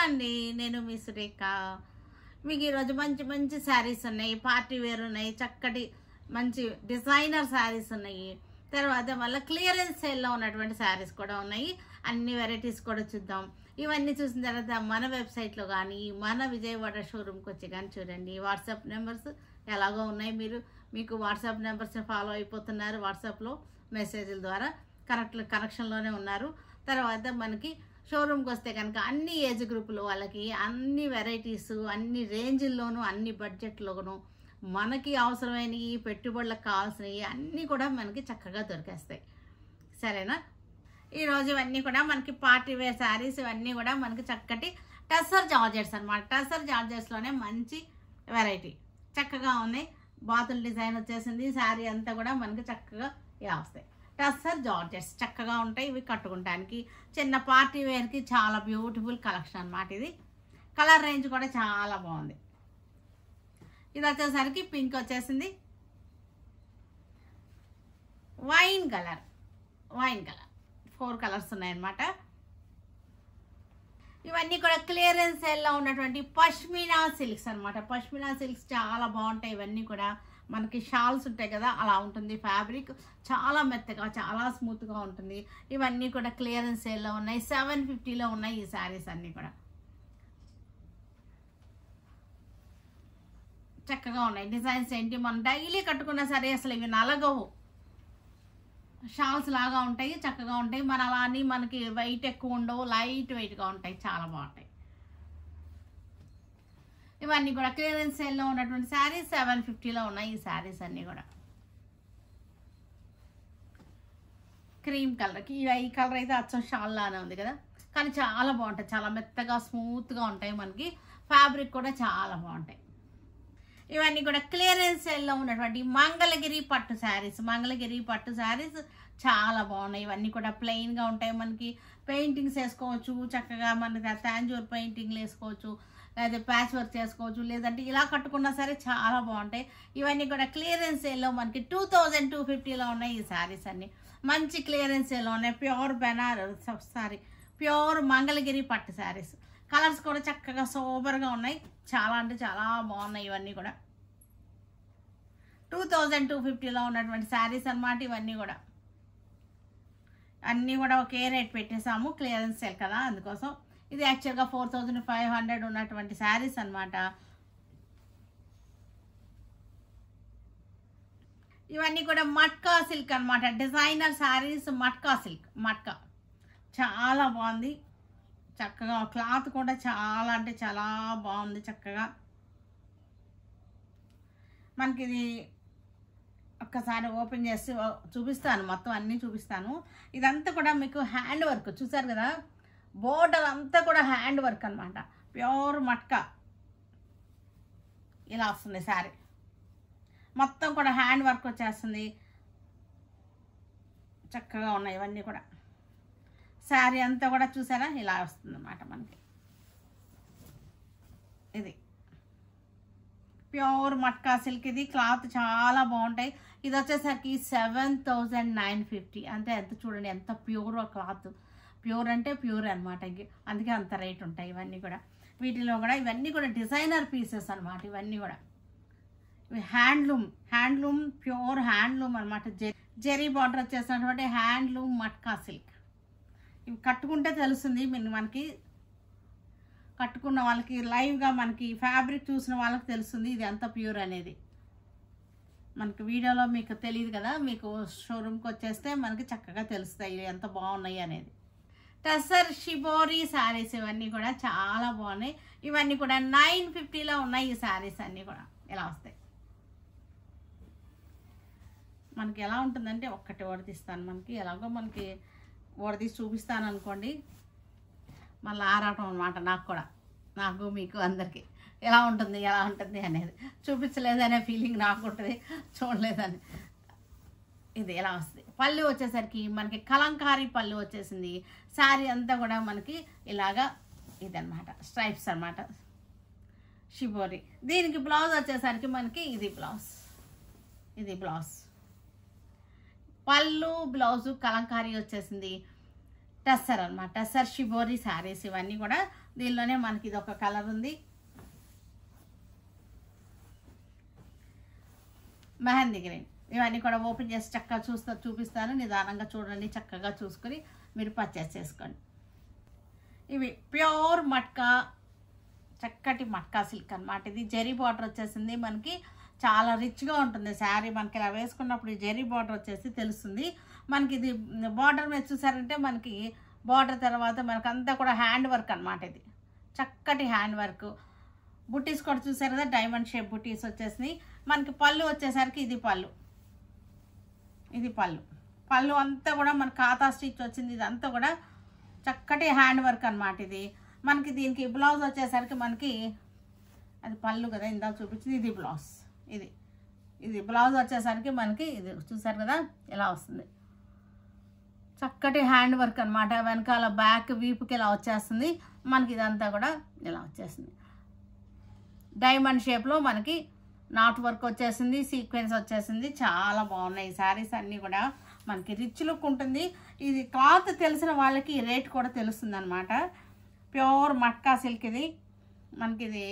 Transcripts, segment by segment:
అండి, నేను మీ సురేఖ. మీకు ఈరోజు మంచి మంచి శారీస్ ఉన్నాయి, పార్టీ వేర్ ఉన్నాయి, చక్కటి మంచి డిజైనర్ శారీస్ ఉన్నాయి. తర్వాత మళ్ళీ క్లియరెన్స్ సేల్లో ఉన్నటువంటి శారీస్ కూడా ఉన్నాయి. అన్ని వెరైటీస్ కూడా చూద్దాం. ఇవన్నీ చూసిన తర్వాత మన వెబ్సైట్లో కానీ మన విజయవాడ షోరూమ్కి వచ్చి కానీ చూడండి. వాట్సాప్ నెంబర్స్ ఎలాగో ఉన్నాయి. మీకు వాట్సాప్ నెంబర్స్ని ఫాలో అయిపోతున్నారు. వాట్సాప్లో మెసేజ్ల ద్వారా కనెక్షన్లోనే ఉన్నారు. తర్వాత మనకి షోరూమ్కి వస్తే కనుక అన్ని ఏజ్ గ్రూపుల వాళ్ళకి అన్ని వెరైటీస్, అన్ని రేంజ్ల్లోనూ, అన్ని బడ్జెట్లోనూ మనకి అవసరమైనవి, పెట్టుబడులకు కావాల్సినవి అన్నీ కూడా మనకి చక్కగా దొరికేస్తాయి. సరేనా? ఈరోజు ఇవన్నీ కూడా మనకి పార్టీ వేర్ శారీస్, ఇవన్నీ కూడా మనకి చక్కటి టస్సర్ జార్జెట్స్ అనమాట. టస్సర్ జార్జెట్స్లోనే మంచి వెరైటీ చక్కగా ఉన్నాయి. బాతుల డిజైన్ వచ్చేసింది. శారీ అంతా కూడా మనకి చక్కగా ఇలా వస్తాయి. టస్సర్ జార్జెట్స్ చక్కగా ఉంటాయి. ఇవి కట్టుకుంటానికి చిన్న పార్టీ వేర్కి చాలా బ్యూటిఫుల్ కలెక్షన్ అనమాట. ఇది కలర్ రేంజ్ కూడా చాలా బాగుంది. ఇది వచ్చేసరికి పింక్ వచ్చేసింది, వైన్ కలర్ 4 కలర్స్ ఉన్నాయన్నమాట. ఇవన్నీ కూడా క్లియరెన్స్ సేల్లో ఉన్నటువంటి పష్మినా సిల్క్స్ అనమాట. పష్మినా సిల్క్స్ చాలా బాగుంటాయి. ఇవన్నీ కూడా మనకి షాల్స్ ఉంటాయి కదా, అలా ఉంటుంది. ఫ్యాబ్రిక్ చాలా మెత్తగా, చాలా స్మూత్గా ఉంటుంది. ఇవన్నీ కూడా క్లియరెన్స్ సేల్లో ఉన్నాయి. 750లో ఉన్నాయి ఈ శారీస్ అన్నీ కూడా. చక్కగా ఉన్నాయి. డిజైన్స్ ఏంటి, మనం డైలీ కట్టుకున్నా సరే అసలు ఇవి నలగవు. షాల్స్ లాగా ఉంటాయి, చక్కగా ఉంటాయి. మన అలా అని మనకి వెయిట్ ఎక్కువ ఉండవు, లైట్ వెయిట్గా ఉంటాయి, చాలా బాగుంటాయి. ఇవన్నీ కూడా క్లియరెన్స్ సేల్లో ఉన్నటువంటి శారీస్ 750లో ఉన్నాయి ఈ శారీస్ అన్నీ కూడా. క్రీమ్ కలర్కి ఈ కలర్ అయితే అచ్చం షాల్ లానే ఉంది కదా, కానీ చాలా బాగుంటాయి. చాలా మెత్తగా స్మూత్గా ఉంటాయి. మనకి ఫ్యాబ్రిక్ కూడా చాలా బాగుంటాయి. ఇవన్నీ కూడా క్లియరెన్స్ సేల్లో ఉన్నటువంటి మంగళగిరి పట్టు శారీస్. మంగళగిరి పట్టు శారీస్ చాలా బాగున్నాయి. ఇవన్నీ కూడా ప్లెయిన్గా ఉంటాయి. మనకి పెయింటింగ్స్ వేసుకోవచ్చు చక్కగా. మనకి తాంజూర్ పెయింటింగ్లు వేసుకోవచ్చు, లేదా ప్యాచ్ వర్క్ చేసుకోవచ్చు, లేదంటే ఇలా కట్టుకున్నా సరే చాలా బాగుంటాయి. ఇవన్నీ కూడా క్లియరెన్స్ సేల్లో మనకి 2250లో ఉన్నాయి ఈ శారీస్ అన్ని. మంచి క్లియరెన్స్ సేల్లో ఉన్నాయి. ప్యూర్ మంగళగిరి పట్టు శారీస్. కలర్స్ కూడా చక్కగా సూపర్గా ఉన్నాయి. చాలా అంటే చాలా బాగున్నాయి. ఇవన్నీ కూడా 2250లో ఉన్నటువంటి శారీస్ అన్నమాట. ఇవన్నీ కూడా అన్నీ కూడా ఒకే రేట్ పెట్టేసాము, క్లియరెన్స్ సేల్ కదా, అందుకోసం. ఇది యాక్చువల్గా 4500 ఉన్నటువంటి శారీస్ అనమాట. ఇవన్నీ కూడా మట్కా సిల్క్ అనమాట. Designer saris, matka silk. మట్కా చాలా బాగుంది. చక్కగా క్లాత్ కూడా చాలా అంటే చాలా బాగుంది. చక్కగా మనకి ఇది ఒక్కసారి ఓపెన్ చేసి చూపిస్తాను, మొత్తం అన్నీ చూపిస్తాను. ఇదంతా కూడా మీకు హ్యాండ్ వర్క్ చూసారు కదా, బోర్డర్ అంతా కూడా హ్యాండ్ వర్క్ అనమాట. ప్యూర్ మట్కా ఇలా వస్తుంది శారీ. మొత్తం కూడా హ్యాండ్ వర్క్ వచ్చేస్తుంది. చక్కగా ఉన్నాయి ఇవన్నీ కూడా. శారీ అంతా కూడా చూసారా ఇలా వస్తుంది అన్నమాట మనకి. ఇది ప్యూర్ మట్కా సిల్క్. ఇది క్లాత్ చాలా బాగుంటాయి. ఇది వచ్చేసరికి 7950 అంతే. ఎంత చూడండి ఎంత ప్యూర్ క్లాత్. ప్యూర్ అంటే ప్యూర్ అనమాట, అందుకే అంత రేట్ ఉంటాయి ఇవన్నీ కూడా. వీటిలో కూడా ఇవన్నీ కూడా డిజైనర్ పీసెస్ అనమాట. ఇవన్నీ కూడా హ్యాండ్లూమ్ ప్యూర్ హ్యాండ్లూమ్ అనమాట. జెరీ బార్డర్ వచ్చేసినటువంటి హ్యాండ్లూమ్ మట్కా సిల్క్. ఇవి కట్టుకుంటే తెలుస్తుంది మనకి, కట్టుకున్న వాళ్ళకి లైవ్గా మనకి ఫ్యాబ్రిక్ చూసిన వాళ్ళకి తెలుస్తుంది ఇది ఎంత ప్యూర్ అనేది. మనకి వీడియోలో మీకు తెలియదు కదా, మీకు షోరూమ్కి వచ్చేస్తే మనకి చక్కగా తెలుస్తాయి ఎంత బాగున్నాయి అనేది. టస్సర్ షిబోరి శారీస్ ఇవన్నీ కూడా చాలా బాగున్నాయి. ఇవన్నీ కూడా 950లో ఉన్నాయి ఈ శారీస్ అన్నీ కూడా. ఇలా వస్తాయి. మనకి ఎలా ఉంటుందంటే ఒక్కటి ఓడదీస్తాను, మనకి ఎలాగో మనకి ఓడదీసి చూపిస్తాను అనుకోండి, మళ్ళీ ఆరాటం అనమాట. నాకు మీకు అందరికీ ఎలా ఉంటుంది అనేది చూపించలేదనే ఫీలింగ్ నాకు ఉంటుంది, చూడలేదని. ఇది ఎలా వస్తుంది. పళ్ళు వచ్చేసరికి మనకి కలంకారీ పళ్ళు వచ్చేసింది. శారీ అంతా కూడా మనకి ఇలాగా ఇదన్నమాట, స్ట్రైప్స్ అనమాట, షిబోరి. దీనికి బ్లౌజ్ వచ్చేసరికి మనకి ఇది బ్లౌజ్. పళ్ళు బ్లౌజు కలంకారీ వచ్చేసింది. టస్సర్ అనమాట, టస్సర్ షిబోరి శారీస్ ఇవన్నీ కూడా దీనిలోనే మనకి ఇది ఒక కలర్ ఉంది, మెహందీ గ్రీన్. ఇవన్నీ కూడా ఓపెన్ చేసి చక్కగా చూపిస్తాను, నిదానంగా చూడండి, చక్కగా చూసుకొని మీరు పర్చేస్ చేసుకోండి. ఇవి ప్యూర్ మట్కా, చక్కటి మట్కా సిల్క్ అన్నమాట. ఇది జెరీ బార్డర్ వచ్చేసింది మనకి, చాలా రిచ్గా ఉంటుంది శారీ. మనకి ఇలా వేసుకున్నప్పుడు ఈ జెరీ బార్డర్ వచ్చేసి తెలుస్తుంది మనకి. ఇది బార్డర్ మీద చూసారంటే మనకి బార్డర్ తర్వాత మనకు అంతా కూడా హ్యాండ్ వర్క్ అన్నమాట. ఇది చక్కటి హ్యాండ్ వర్క్. బుట్టీస్ కూడా చూసారు కదా, డైమండ్ షేప్ బుట్టీస్ వచ్చేసినాయి మనకి. పళ్ళు వచ్చేసరికి ఇది పళ్ళు, ఇది పళ్ళు అంతా కూడా మన ఖాతా స్టిచ్ వచ్చింది. ఇదంతా కూడా చక్కటి హ్యాండ్ వర్క్ అన్నమాట. ఇది మనకి దీనికి బ్లౌజ్ వచ్చేసరికి మనకి, అది పళ్ళు కదా ఇందాక చూపించింది, ఇది బ్లౌజ్. ఇది బ్లౌజ్ వచ్చేసరికి మనకి ఇది చూసారు కదా ఇలా వస్తుంది, చక్కటి హ్యాండ్ వర్క్ అన్నమాట. వెనకాల బ్యాక్ వీపుకి ఇలా వచ్చేస్తుంది మనకి. ఇదంతా కూడా ఇలా వచ్చేస్తుంది, డైమండ్ షేప్లో మనకి నాట్ వర్క్ వచ్చేసింది, సీక్వెన్స్ వచ్చేసింది. చాలా బాగున్నాయి ఈ శారీస్ అన్నీ కూడా. మనకి రిచ్ లుక్ ఉంటుంది. ఇది క్లాత్ తెలిసిన వాళ్ళకి రేట్ కూడా తెలుస్తుంది అనమాట. ప్యూర్ మట్కా సిల్క్ ఇది మనకి. ఇది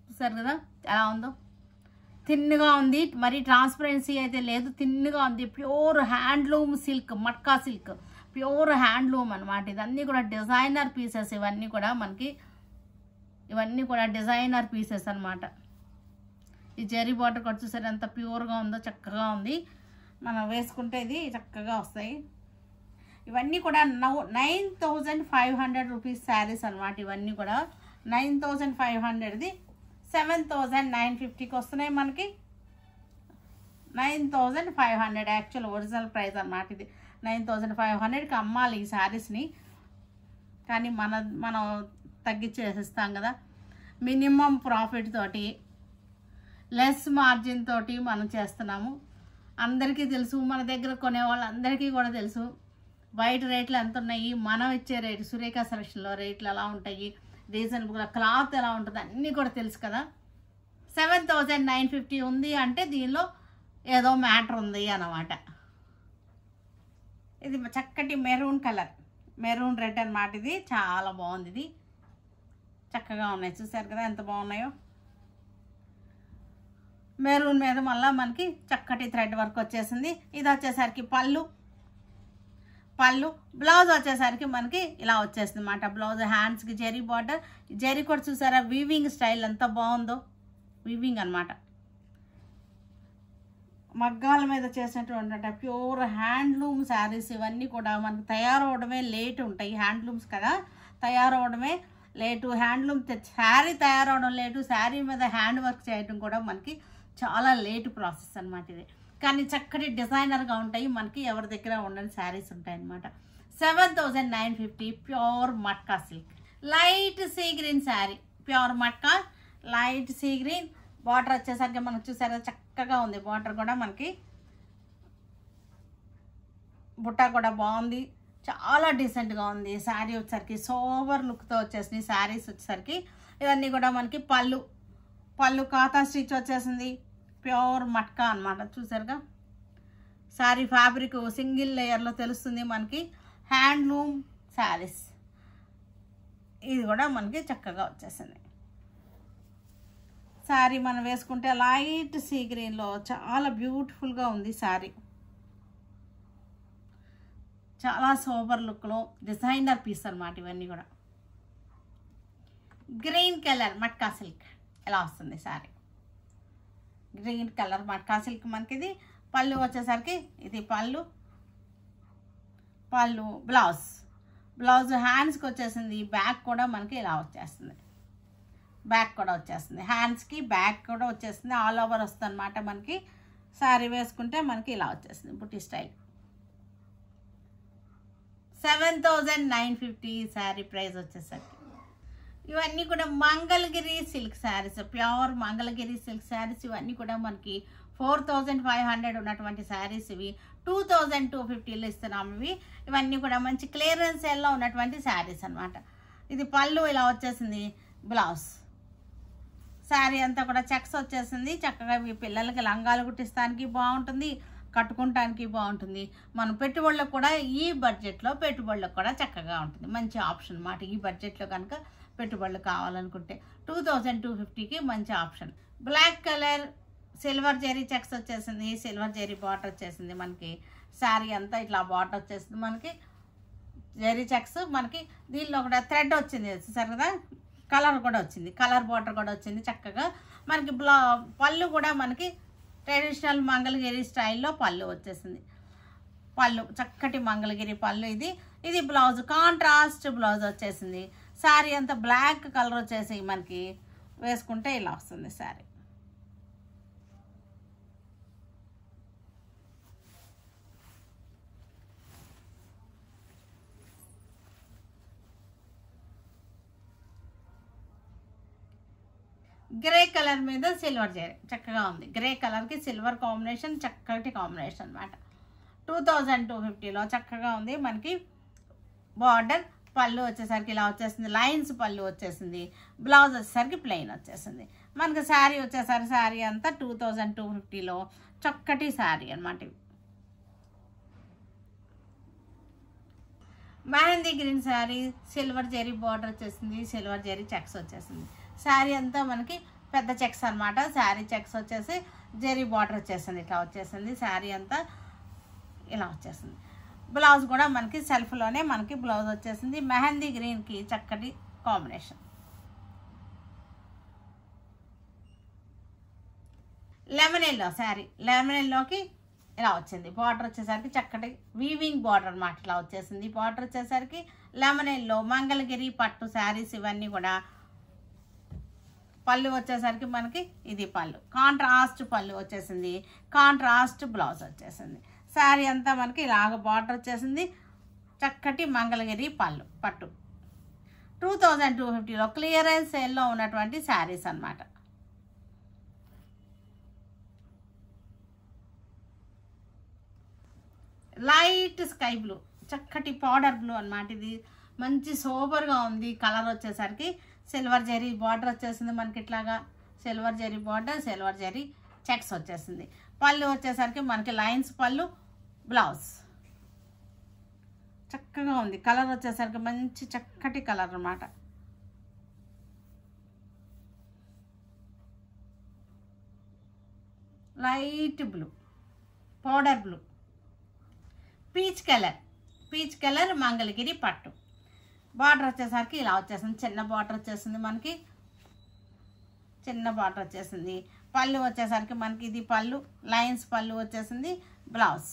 చూసారు కదా ఎలా ఉందో, థిన్గా ఉంది, మరి ట్రాన్స్పరెన్సీ అయితే లేదు, థిన్గా ఉంది. Pure handloom silk, matka silk, pure handloom అనమాట. ఇదన్నీ కూడా డిజైనర్ పీసెస్. ఇవన్నీ కూడా మనకి, ఇవన్నీ కూడా డిజైనర్ పీసెస్ అనమాట. ఈ జెరీ బార్డర్ కూడా చూసారు ఎంత ప్యూర్గా ఉందో, చక్కగా ఉంది. మనం వేసుకుంటే ఇది చక్కగా వస్తాయి. ఇవన్నీ కూడా 9500 రూపీస్ శారీస్ అనమాట. ఇవన్నీ కూడా 9500ది 7950కి వస్తున్నాయి మనకి. 9500 యాక్చువల్ ఒరిజినల్ ప్రైస్ అనమాట. ఇది 9500కి అమ్మాలి ఈ శారీస్ని, కానీ మనం తగ్గించేసిస్తాం కదా. మినిమం ప్రాఫిట్ తోటి, లెస్ మార్జిన్ తోటి మనం చేస్తున్నాము. అందరికీ తెలుసు, మన దగ్గర కొనే వాళ్ళందరికీ కూడా తెలుసు బయట రేట్లు ఎంత ఉన్నాయి, మనం ఇచ్చే రేటు సురేఖ సెలక్షన్లో రేట్లు ఎలా ఉంటాయి, రీజనబుల్గా క్లాత్ ఎలా ఉంటుంది అన్నీ కూడా తెలుసు కదా. 7950 ఉంది అంటే దీనిలో ఏదో మ్యాటర్ ఉంది అన్నమాట. ఇది చక్కటి మెరూన్ కలర్, మెరూన్ రెడ్ అన్నమాట. ఇది చాలా బాగుంది, ఇది చక్కగా ఉన్నాయి. చూసారు కదా ఎంత బాగున్నాయో. మెరూన్ మీద మళ్ళీ మనకి చక్కటి థ్రెడ్ వర్క్ వచ్చేసింది. ఇది వచ్చేసరికి పళ్ళు, బ్లౌజ్ వచ్చేసరికి మనకి ఇలా వచ్చేస్తుంది అన్నమాట. బ్లౌజ్ హ్యాండ్స్కి జెరీ బార్డర్, జెరీ కూడా చూసారా వీవింగ్ స్టైల్ ఎంత బాగుందో, వీవింగ్ అనమాట. మగ్గాల మీద చేసినటువంటి ప్యూర్ హ్యాండ్లూమ్ శారీస్. ఇవన్నీ కూడా మనకి తయారవడమే లేట్ ఉంటాయి, హ్యాండ్లూమ్స్ కదా, తయారవడమే లేటు. హ్యాండ్లూమ్ శారీ తయారవడం లేటు, శారీ మీద హ్యాండ్ వర్క్ చేయడం కూడా మనకి చాలా లేటు ప్రాసెస్ అనమాట ఇది. కానీ చక్కటి డిజైనర్గా ఉంటాయి మనకి, ఎవరి దగ్గర ఉండని శారీస్ ఉంటాయి అన్నమాట. 7950 pure matka silk, light sea green sari, pure matka light sea green. Border వచ్చేసరికి మనకు చూసారా చక్కగా ఉంది, బార్డర్ కూడా మనకి బుట్ట కూడా బాగుంది, చాలా డీసెంట్గా ఉంది. శారీ వచ్చేసరికి సోబర్ లుక్తో వచ్చేసింది శారీస్ వచ్చేసరికి. ఇవన్నీ కూడా మనకి పళ్ళు కాతా స్టిచ్ వచ్చేసింది, ప్యూర్ మట్కా అనమాట. చూసారుగా శారీ ఫ్యాబ్రిక్ సింగిల్ లేయర్లో తెలుస్తుంది మనకి, హ్యాండ్లూమ్ శారీస్. ఇది కూడా మనకి చక్కగా వచ్చేసింది శారీ. మనం వేసుకుంటే లైట్ సీ గ్రీన్లో చాలా బ్యూటిఫుల్గా ఉంది శారీ. చాలా సోబర్ లుక్లో డిజైనర్ పీస్ అనమాట ఇవన్నీ కూడా. గ్రీన్ కలర్ మట్కా సిల్క్ ఎలా వస్తుంది sari, green colour matka silk మనకి. ఇది పళ్ళు వచ్చేసరికి ఇది పళ్ళు, బ్లౌజ్ హ్యాండ్స్కి వచ్చేసింది. బ్యాక్ కూడా మనకి ఇలా వచ్చేస్తుంది, బ్యాక్ కూడా వచ్చేస్తుంది, హ్యాండ్స్కి బ్యాక్ కూడా వచ్చేస్తుంది, ఆల్ ఓవర్ వస్తుంది అనమాట మనకి. శారీ వేసుకుంటే మనకి ఇలా వచ్చేస్తుంది బుట్టి స్టైల్. 7950 శారీ ప్రైస్ వచ్చేసరికి. ఇవన్నీ కూడా Mangalagiri silk saris, pure Mangalagiri silk saris. ఇవన్నీ కూడా మనకి 4500 ఉన్నటువంటి శారీస్ ఇవి 2250లో ఇస్తున్నాము ఇవన్నీ కూడా మంచి క్లియరెన్స్ సేల్లో ఉన్నటువంటి శారీస్ అనమాట. ఇది పళ్ళు ఇలా వచ్చేసింది, బ్లౌజ్. శారీ అంతా కూడా చెక్స్ వచ్చేసింది. చక్కగా మీ పిల్లలకి లంగాలు కుట్టిస్తానికి బాగుంటుంది, కట్టుకోవడానికి బాగుంటుంది. మన పెట్టుబడులకు కూడా ఈ బడ్జెట్లో పెట్టుబడులకు కూడా చక్కగా ఉంటుంది. మంచి ఆప్షన్ అన్నమాట. ఈ బడ్జెట్లో కనుక పెట్టుబడులు కావాలనుకుంటే 2250కి మంచి option. Black colour silver zari checks వచ్చేసింది, సిల్వర్ జెరీ బార్డర్ వచ్చేసింది. మనకి శారీ అంతా ఇట్లా బార్డర్ వచ్చేసింది. మనకి జెరీ చెక్స్, మనకి దీనిలో కూడా థ్రెడ్ వచ్చింది సరే కదా, కలర్ కూడా వచ్చింది, కలర్ బార్డర్ కూడా వచ్చింది చక్కగా. మనకి పళ్ళు కూడా మనకి ట్రెడిషనల్ మంగళగిరి స్టైల్లో పళ్ళు వచ్చేసింది. పళ్ళు చక్కటి మంగళగిరి పళ్ళు. ఇది బ్లౌజ్, కాంట్రాస్ట్ బ్లౌజ్ వచ్చేసింది. శారీ అంతా బ్లాక్ కలర్ వచ్చేసి మనకి వేసుకుంటే ఇలా వస్తుంది శారీ. గ్రే కలర్ మీద సిల్వర్ జరీ చక్కగా ఉంది. గ్రే కలర్కి సిల్వర్ కాంబినేషన్, చక్కటి కాంబినేషన్ అన్నమాట. 2250లో చక్కగా ఉంది. మనకి బార్డర్, పళ్ళు వచ్చేసరికి ఇలా వచ్చేసింది, లైన్స్ పళ్ళు వచ్చేసింది. బ్లౌజ్ వచ్చేసరికి ప్లెయిన్ వచ్చేసింది. మనకి శారీ వచ్చేసరికి శారీ అంతా 2250లో చక్కటి శారీ అన్నమాట. Mehndi green sari, silver zari border వచ్చేసింది, సిల్వర్ జరీ చెక్స్ వచ్చేసింది. శారీ అంతా మనకి పెద్ద చెక్స్ అనమాట. శారీ చెక్స్ వచ్చేసి జరీ బార్డర్ వచ్చేసింది, ఇట్లా వచ్చేసింది. శారీ అంతా ఇలా వచ్చేసింది. బ్లౌజ్ కూడా మనకి సెల్ఫ్లోనే మనకి బ్లౌజ్ వచ్చేసింది. మెహందీ గ్రీన్కి చక్కటి combination. Lemon yellow sari, lemon ఎల్లోకి ఇలా వచ్చింది. బార్డర్ వచ్చేసరికి చక్కటి వీవింగ్ బార్డర్ అన్నమాట, ఇట్లా వచ్చేసింది. బార్డర్ వచ్చేసరికి లెమన్ ఎల్లో, మంగళగిరి పట్టు శారీస్ ఇవన్నీ కూడా. పళ్ళు వచ్చేసరికి మనకి ఇది పళ్ళు, కాంట్రాస్ట్ పళ్ళు వచ్చేసింది, కాంట్రాస్ట్ బ్లౌజ్ వచ్చేసింది. శారీ అంతా మనకి ఇలాగ బార్డర్ వచ్చేసింది. చక్కటి మంగళగిరి పళ్ళు పట్టు. 2250లో క్లియరెన్స్ సేల్లో ఉన్నటువంటి శారీస్ అన్నమాట. లైట్ స్కై బ్లూ, చక్కటి పౌడర్ బ్లూ అన్నమాట. ఇది మంచి సోబర్గా ఉంది. కలర్ వచ్చేసరికి సిల్వర్ జరీ బార్డర్ వచ్చేసింది మనకి, ఇట్లాగా silver zari border, silver zari checks వచ్చేసింది. పళ్ళు వచ్చేసరికి మనకి లైన్స్ పళ్ళు, బ్లౌజ్ చక్కగా ఉంది. కలర్ వచ్చేసరికి మంచి చక్కటి కలర్ అన్నమాట. Light blue, powder blue, peach colour, peach colour Mangalagiri పట్టు. బార్డర్ వచ్చేసరికి ఇలా వచ్చేసింది, చిన్న బార్డర్ వచ్చేసింది మనకి, చిన్న బార్డర్ వచ్చేసింది. పళ్ళు వచ్చేసరికి మనకి ఇది పళ్ళు, లైన్స్ పళ్ళు వచ్చేసింది. Blouse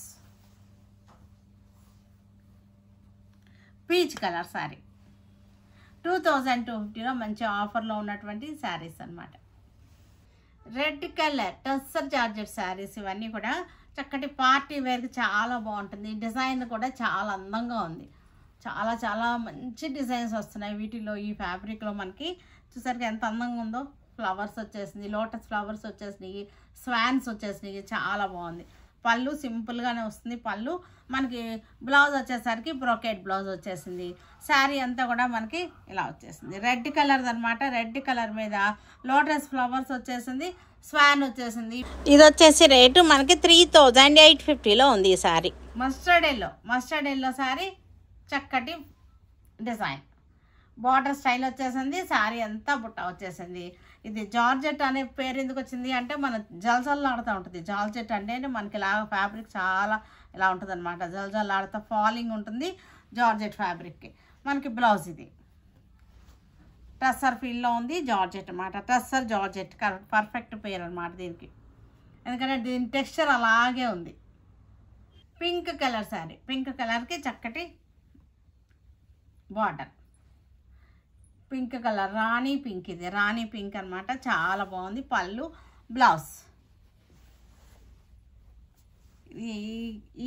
peach colour sari. 2250లో మంచి ఆఫర్లో ఉన్నటువంటి శారీస్ అన్నమాట. Red colour tussar georgette saris ఇవన్నీ కూడా చక్కటి పార్టీ వేర్కి చాలా బాగుంటుంది. డిజైన్ కూడా చాలా అందంగా ఉంది. చాలా చాలా మంచి డిజైన్స్ వస్తున్నాయి వీటిలో. ఈ ఫ్యాబ్రిక్లో మనకి చూసరికి ఎంత అందంగా ఉందో. ఫ్లవర్స్ వచ్చేసింది, లోటస్ ఫ్లవర్స్ వచ్చేసినాయి, స్వాన్స్ వచ్చేసినాయి, చాలా బాగుంది. పళ్ళు సింపుల్గానే వస్తుంది పళ్ళు. మనకి బ్లౌజ్ వచ్చేసరికి బ్రోకెట్ బ్లౌజ్ వచ్చేసింది. శారీ అంతా కూడా మనకి ఇలా వచ్చేసింది. రెడ్ కలర్ అనమాట. రెడ్ కలర్ మీద లోటస్ ఫ్లవర్స్ వచ్చేసింది, స్వాన్ వచ్చేసింది. ఇది వచ్చేసి రేటు మనకి 3850లో ఉంది ఈ శారీ. మస్టర్డ్ ఎల్లో శారీ, చక్కటి డిజైన్, బార్డర్ స్టైల్ వచ్చేసింది. శారీ అంతా బుట్ట వచ్చేసింది. ఇది జార్జెట్ అనే పేరు ఎందుకు వచ్చింది అంటే మన జల్జల్లాడుతూ ఉంటుంది. జార్జెట్ అంటే మనకి ఇలా ఫ్యాబ్రిక్ చాలా ఇలా ఉంటుంది అనమాట, జల్జల్లాడుతూ ఫాలింగ్ ఉంటుంది జార్జెట్ ఫ్యాబ్రిక్కి. మనకి బ్లౌజ్ ఇది టస్సర్ ఫీల్లో ఉంది, జార్జెట్ అనమాట. టస్సర్ జార్జెట్ పర్ఫెక్ట్ పేరు అనమాట దీనికి, ఎందుకంటే దీని టెక్స్చర్ అలాగే ఉంది. పింక్ కలర్ శారీ, పింక్ కలర్కి చక్కటి బార్డర్, పింక్ కలర్ రాణి పింక్, ఇది రాణి పింక్ అనమాట, చాలా బాగుంది. పళ్ళు, బ్లౌజ్.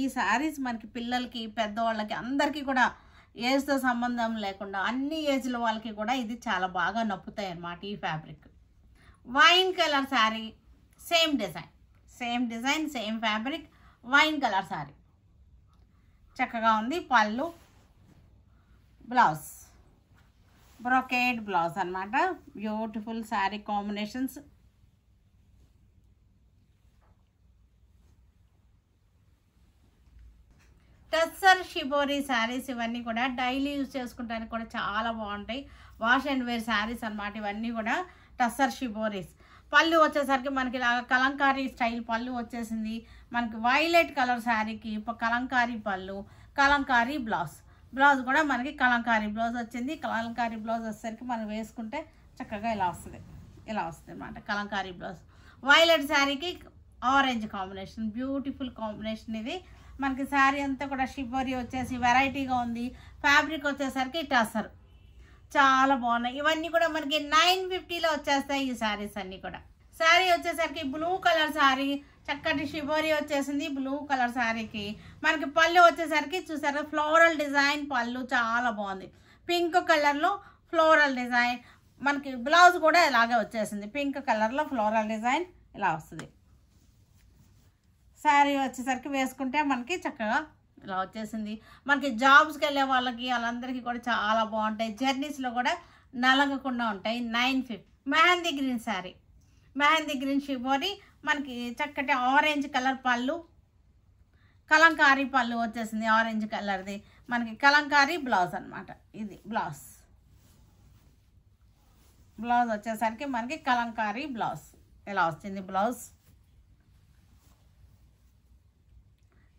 ఈ శారీస్ మనకి పిల్లలకి, పెద్దవాళ్ళకి, అందరికీ కూడా ఏజ్తో సంబంధం లేకుండా అన్ని ఏజ్ల వాళ్ళకి కూడా ఇది చాలా బాగా నప్పుతాయి అన్నమాట ఈ fabric. Wine colour sari, same design same fabric, wine colour sari చక్కగా ఉంది. పళ్ళు, బ్లౌజ్ బ్రోకేడ్ బ్లౌజ్ అనమాట. Beautiful sari combinations. Shibori saris ఇవన్నీ కూడా డైలీ యూజ్ చేసుకుంటానికి కూడా చాలా బాగుంటాయి. వాష్ అండ్ వేర్ శారీస్ అన్నమాట ఇవన్నీ కూడా టస్సర్ షిబోరీస్. పళ్ళు వచ్చేసరికి మనకి ఇలాగ కలంకారీ స్టైల్ పళ్ళు వచ్చేసింది. మనకి వైలెట్ కలర్ శారీకి కలంకారీ పళ్ళు, కలంకారీ బ్లౌజ్ కూడా మనకి కలంకారీ బ్లౌజ్ వచ్చింది. కలంకారీ బ్లౌజ్ వచ్చేసరికి మనం వేసుకుంటే చక్కగా ఇలా వస్తుంది అన్నమాట కలంకారీ బ్లౌజ్. వైలెట్ శారీకి ఆరెంజ్ కాంబినేషన్, బ్యూటిఫుల్ కాంబినేషన్ ఇది. మనకి శారీ అంతా కూడా షిబోరి వచ్చేసి వెరైటీగా ఉంది. ఫ్యాబ్రిక్ వచ్చేసరికి టసర్, చాలా బాగున్నాయి. ఇవన్నీ కూడా మనకి 950లో వచ్చేస్తాయి ఈ శారీస్ అన్నీ కూడా. శారీ వచ్చేసరికి బ్లూ కలర్ శారీ, చక్కటి షిబోరి వచ్చేసింది బ్లూ కలర్ శారీకి. మనకి పళ్ళు వచ్చేసరికి చూసారా ఫ్లోరల్ డిజైన్ పళ్ళు చాలా బాగుంది. పింక్ కలర్లో ఫ్లోరల్ డిజైన్. మనకి బ్లౌజ్ కూడా ఇలాగే వచ్చేసింది, పింక్ కలర్లో ఫ్లోరల్ డిజైన్ ఇలా వస్తుంది. శారీ వచ్చేసరికి వేసుకుంటే మనకి చక్కగా ఇలా వచ్చేసింది. మనకి జాబ్స్కి వెళ్ళే వాళ్ళకి వాళ్ళందరికీ కూడా చాలా బాగుంటాయి. జర్నీస్లో కూడా నలగకుండా ఉంటాయి. 950. Mehndi green sari, mehndi green shibori. మనకి చక్కటి ఆరెంజ్ కలర్ పళ్ళు, కలంకారీ పళ్ళు వచ్చేసింది ఆరెంజ్ కలర్ది. మనకి కలంకారీ బ్లౌజ్ అనమాట. ఇది బ్లౌజ్ వచ్చేసరికి మనకి కలంకారీ బ్లౌజ్ ఇలా వచ్చింది. బ్లౌజ్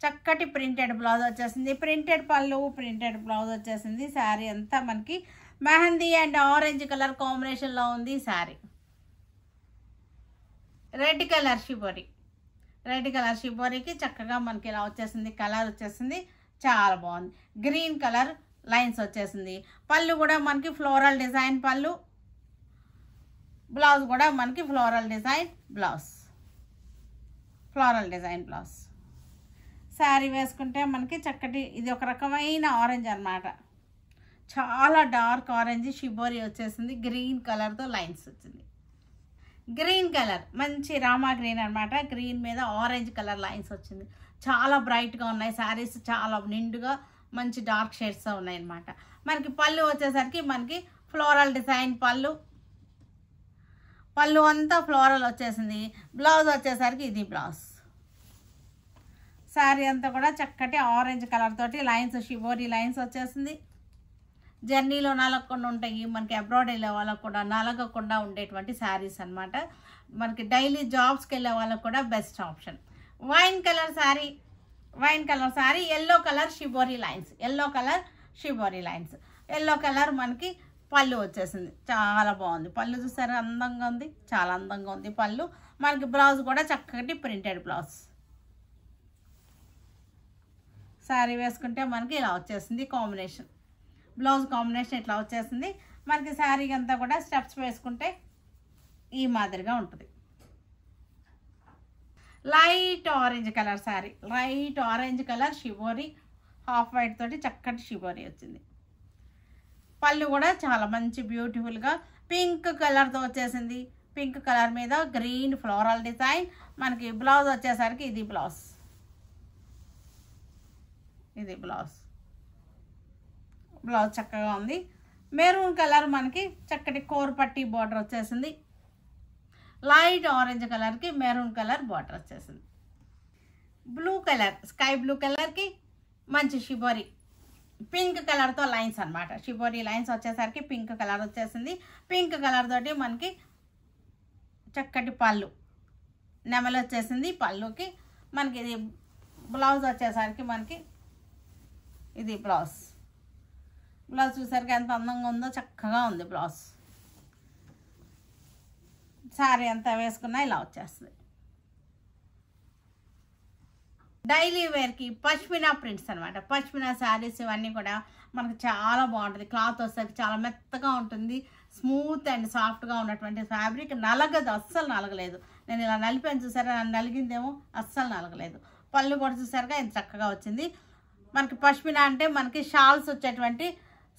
చక్కటి ప్రింటెడ్ బ్లౌజ్ వచ్చేసింది. ప్రింటెడ్ పళ్ళు, ప్రింటెడ్ బ్లౌజ్ వచ్చేసింది. శారీ అంతా మనకి మెహందీ అండ్ ఆరెంజ్ కలర్ కాంబినేషన్లో ఉంది శారీ. రెడ్ కలర్ షిబోరికి చక్కగా మనకి ఇలా వచ్చేసింది, కలర్ వచ్చేసింది, చాలా బాగుంది. గ్రీన్ కలర్ లైన్స్ వచ్చేసింది. పళ్ళు కూడా మనకి ఫ్లోరల్ డిజైన్ పళ్ళు, బ్లౌజ్ కూడా మనకి ఫ్లోరల్ డిజైన్ బ్లౌజ్. శారీ వేసుకుంటే మనకి చక్కటి ఇది ఒక రకమైన ఆరెంజ్ అన్నమాట, చాలా డార్క్ ఆరెంజ్ షిబోరి వచ్చేసింది. గ్రీన్ కలర్తో లైన్స్ వచ్చింది. గ్రీన్ కలర్ మంచి రామా గ్రీన్ అనమాట. గ్రీన్ మీద ఆరెంజ్ కలర్ లైన్స్ వచ్చింది. చాలా బ్రైట్గా ఉన్నాయి శారీస్, చాలా నిండుగా మంచి డార్క్ షేడ్స్ ఉన్నాయి అన్నమాట. మనకి పళ్ళు వచ్చేసరికి మనకి ఫ్లోరల్ డిజైన్ పళ్ళు అంతా ఫ్లోరల్ వచ్చేసింది. బ్లౌజ్ వచ్చేసరికి ఇది బ్లౌజ్. శారీ అంతా కూడా చక్కటి ఆరెంజ్ కలర్ తోటి లైన్స్, షిబోరి లైన్స్ వచ్చేసింది. జర్నీలో నలగకుండా ఉంటాయి. మనకి అబ్రాడ్ వెళ్ళే వాళ్ళకు కూడా నలగకుండా ఉండేటువంటి శారీస్ అనమాట. మనకి డైలీ జాబ్స్కి వెళ్ళే వాళ్ళకు కూడా best option. Wine colour sari, yellow colour shibori lines. Yellow colour మనకి పళ్ళు వచ్చేసింది, చాలా బాగుంది. పళ్ళు చూసారా అందంగా ఉంది, చాలా అందంగా ఉంది పళ్ళు. మనకి బ్లౌజ్ కూడా చక్కటి ప్రింటెడ్ బ్లౌజ్. శారీ వేసుకుంటే మనకి ఇలా వచ్చేసింది కాంబినేషన్. బ్లౌజ్ కాంబినేషన్ ఇట్లా వచ్చేసింది. మనకి శారీ అంతా కూడా స్టెప్స్ వేసుకుంటే ఈ మాదిరిగా ఉంటుంది. Light orange colour sari, light orange colour shibori, half white తోటి చక్కటి షిబోరి వచ్చింది. పళ్ళు కూడా చాలా మంచి బ్యూటిఫుల్గా పింక్ కలర్తో వచ్చేసింది. పింక్ కలర్ మీద గ్రీన్ ఫ్లోరల్ డిజైన్. మనకి బ్లౌజ్ వచ్చేసరికి ఇది బ్లౌజ్ చక్కగా ఉంది. మెరూన్ కలర్ మనకి చక్కటి కోర్ పట్టి బార్డర్ వచ్చేసింది. లైట్ ఆరెంజ్ కలర్కి మెరూన్ కలర్ బార్డర్ వచ్చేసింది. బ్లూ కలర్, స్కై బ్లూ కలర్కి మంచి షిబోరి పింక్ కలర్తో లైన్స్ అనమాట. షిబోరి లైన్స్ వచ్చేసరికి పింక్ కలర్ వచ్చేసింది. పింక్ కలర్ తోటి మనకి చక్కటి పళ్ళు నెమలు వచ్చేసింది. పళ్ళుకి మనకి ఇది బ్లౌజ్ వచ్చేసరికి మనకి ఇది బ్లౌజ్ చూసరికి ఎంత అందంగా ఉందో, చక్కగా ఉంది బ్లౌజ్. శారీ అంతా వేసుకున్నా ఇలా వచ్చేస్తుంది. డైలీ వేర్కి పష్మినా ప్రింట్స్ అనమాట. పష్మినా శారీస్ ఇవన్నీ కూడా మనకు చాలా బాగుంటుంది. క్లాత్ వచ్చేసరికి చాలా మెత్తగా ఉంటుంది, స్మూత్ అండ్ సాఫ్ట్గా ఉన్నటువంటి ఫ్యాబ్రిక్. నలగదు, అస్సలు నలగలేదు. నేను ఇలా నలిపాను చూసారా, నలిగిందేమో, అస్సలు నలగలేదు. పళ్ళు కూడా చూసారుగా ఎంత చక్కగా వచ్చింది. మనకి పష్మినా అంటే మనకి షాల్స్ వచ్చేటువంటి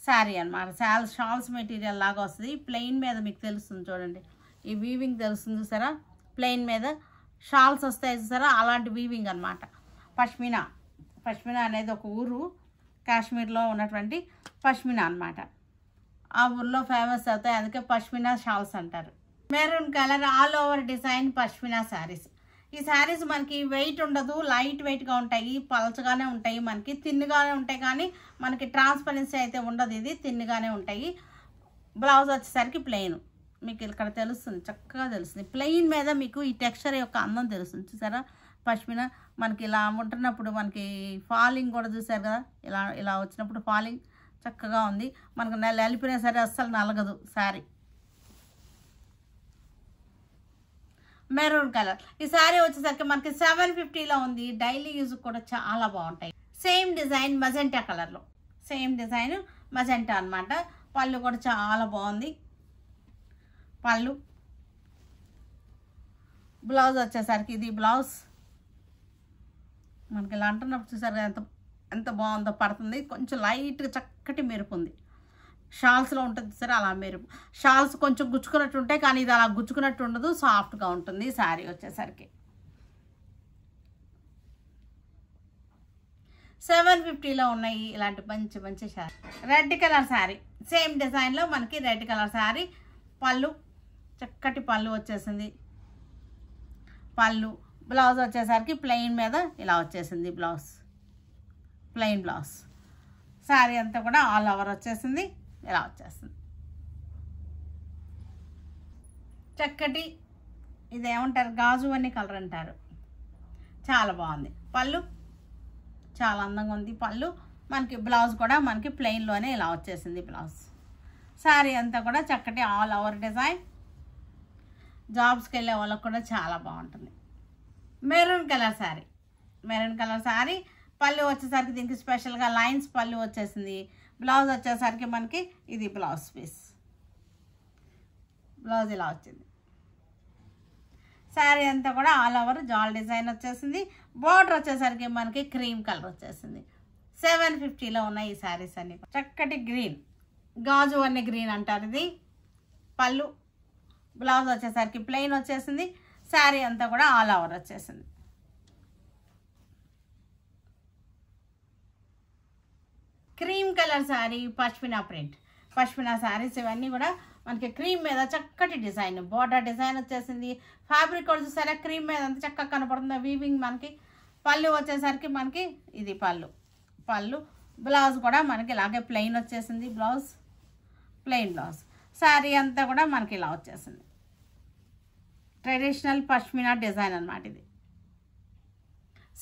శారీ అనమాట. షాల్స్ మెటీరియల్ లాగా వస్తుంది. ప్లెయిన్ మీద మీకు తెలుస్తుంది చూడండి, ఈ వీవింగ్ తెలుస్తుంది చూసారా, ప్లెయిన్ మీద షాల్స్ వస్తాయి చూసారా, అలాంటి వీవింగ్ అనమాట. పష్మినా అనేది ఒక ఊరు, కాశ్మీర్లో ఉన్నటువంటి పష్మినా అనమాట. ఆ ఊర్లో ఫేమస్ అవుతాయి, అందుకే పష్మినా షాల్స్ అంటారు. Maroon colour all over design pashmina saris. ఈ శారీస్ మనకి వెయిట్ ఉండదు, లైట్ వెయిట్గా ఉంటాయి, పలచగానే ఉంటాయి, మనకి తిన్నుగానే ఉంటాయి, కానీ మనకి ట్రాన్స్పరెన్సీ అయితే ఉండదు, ఇది తిన్నుగానే ఉంటాయి. బ్లౌజ్ వచ్చేసరికి ప్లెయిన్, మీకు ఇక్కడ తెలుస్తుంది, చక్కగా తెలుస్తుంది. ప్లెయిన్ మీద మీకు ఈ టెక్స్చర్ యొక్క అందం తెలుస్తుంది. చూసారా పష్మిన మనకి ఇలా ఉంటున్నప్పుడు మనకి ఫాలింగ్ కూడా చూసారు కదా, ఇలా ఇలా వచ్చినప్పుడు ఫాలింగ్ చక్కగా ఉంది. మనకు నలిపినా సరే అస్సలు నలగదు శారీ. మెరూన్ కలర్ ఈ శారీ వచ్చేసరికి మనకి 750లో ఉంది. డైలీ యూజ్ కూడా చాలా బాగుంటాయి. సేమ్ డిజైన్ మజెంటా కలర్లో, సేమ్ డిజైన్ మజెంటా అనమాట. పళ్ళు కూడా చాలా బాగుంది. పళ్ళు, బ్లౌజ్ వచ్చేసరికి ఇది బ్లౌజ్ మనకి ఇలా అంటున్నప్పుడు చూసారు ఎంత ఎంత బాగుందో, పడుతుంది కొంచెం లైట్గా చక్కటి మెరుపు ఉంది. షాల్స్లో ఉంటుంది సరే అలా మెరుపు. షాల్స్ కొంచెం గుచ్చుకున్నట్టు ఉంటాయి, కానీ ఇది అలా గుచ్చుకున్నట్టు ఉండదు, సాఫ్ట్గా ఉంటుంది శారీ వచ్చేసరికి. 750లో ఉన్నాయి ఇలాంటి మంచి మంచి sari. Red colour sari, same డిజైన్లో మనకి రెడ్ కలర్ శారీ. పళ్ళు చక్కటి పళ్ళు వచ్చేసింది. పళ్ళు, బ్లౌజ్ వచ్చేసరికి ప్లెయిన్ మీద ఇలా వచ్చేసింది. Blouse plain blouse. శారీ అంతా కూడా ఆల్ ఓవర్ వచ్చేసింది, ఇలా వచ్చేస్తుంది. చక్కటి ఇదేమంటారు, గాజు అన్ని కలర్ అంటారు, చాలా బాగుంది. పళ్ళు చాలా అందంగా ఉంది. పళ్ళు మనకి, బ్లౌజ్ కూడా మనకి ప్లెయిన్లోనే ఇలా వచ్చేసింది బ్లౌజ్. శారీ అంతా కూడా చక్కటి ఆల్ ఓవర్ డిజైన్. జాబ్స్కి వెళ్ళే వాళ్ళకి కూడా చాలా బాగుంటుంది. Maroon colour sari, maroon colour sari. పళ్ళు వచ్చేసరికి దీనికి స్పెషల్గా లైన్స్ పళ్ళు వచ్చేసింది. బ్లౌజ్ వచ్చేసరికి మనకి ఇది బ్లౌజ్ పీస్. బ్లౌజ్ ఇలా వచ్చింది. శారీ అంతా కూడా ఆల్ ఓవర్ జాల్ డిజైన్ వచ్చేసింది. బార్డర్ వచ్చేసరికి మనకి క్రీమ్ కలర్ వచ్చేసింది. 750లో ఉన్నాయి ఈ శారీస్ అన్ని. చక్కటి గ్రీన్, గాజు అన్ని గ్రీన్ అంటారు ఇది. పళ్ళు, బ్లౌజ్ వచ్చేసరికి ప్లెయిన్ వచ్చేసింది. శారీ అంతా కూడా ఆల్ ఓవర్ వచ్చేసింది. Cream colour sari, pashmina print. Pashmina saris ఇవన్నీ కూడా మనకి క్రీమ్ మీద చక్కటి డిజైన్, బోర్డర్ డిజైన్ వచ్చేసింది. ఫ్యాబ్రిక్ కూడా చూసారా క్రీమ్ మీద అంత చక్కగా కనపడుతుంది వీవింగ్ మనకి. పళ్ళు వచ్చేసరికి మనకి ఇది పళ్ళు. పళ్ళు, బ్లౌజ్ కూడా మనకి ఇలాగే ప్లెయిన్ వచ్చేసింది. Blouse plain blouse. శారీ అంతా కూడా మనకి ఇలా వచ్చేసింది. ట్రెడిషనల్ పష్మినా డిజైన్ అన్నమాట ఇది.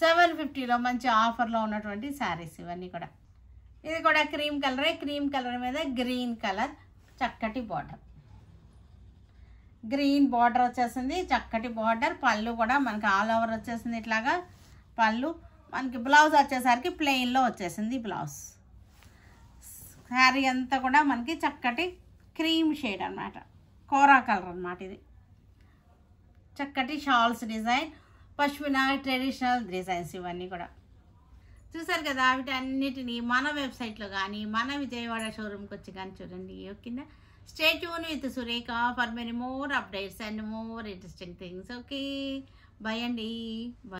750లో మంచి ఆఫర్లో ఉన్నటువంటి శారీస్ ఇవన్నీ కూడా. ఇది కూడా క్రీమ్ కలరే, క్రీమ్ కలర్ మీద గ్రీన్ కలర్ చక్కటి బార్డర్, గ్రీన్ బార్డర్ వచ్చేసింది, చక్కటి బార్డర్. పళ్ళు కూడా మనకి ఆల్ ఓవర్ వచ్చేసింది ఇట్లాగా. పళ్ళు మనకి, బ్లౌజ్ వచ్చేసరికి ప్లెయిన్లో వచ్చేసింది బ్లౌజ్. శారీ అంతా కూడా మనకి చక్కటి క్రీమ్ షేడ్ అన్నమాట, కోరా కలర్ అన్నమాట ఇది. చక్కటి shawls design, pashmina traditional designs ఇవన్నీ కూడా చూసారు కదా. వీటన్నిటిని మన వెబ్సైట్లో కానీ మన విజయవాడ షోరూమ్కి వచ్చి కానీ చూడండి. ఓకేనా? Stay tune with Surekha for many more updates and more interesting things. Okay, by అండి.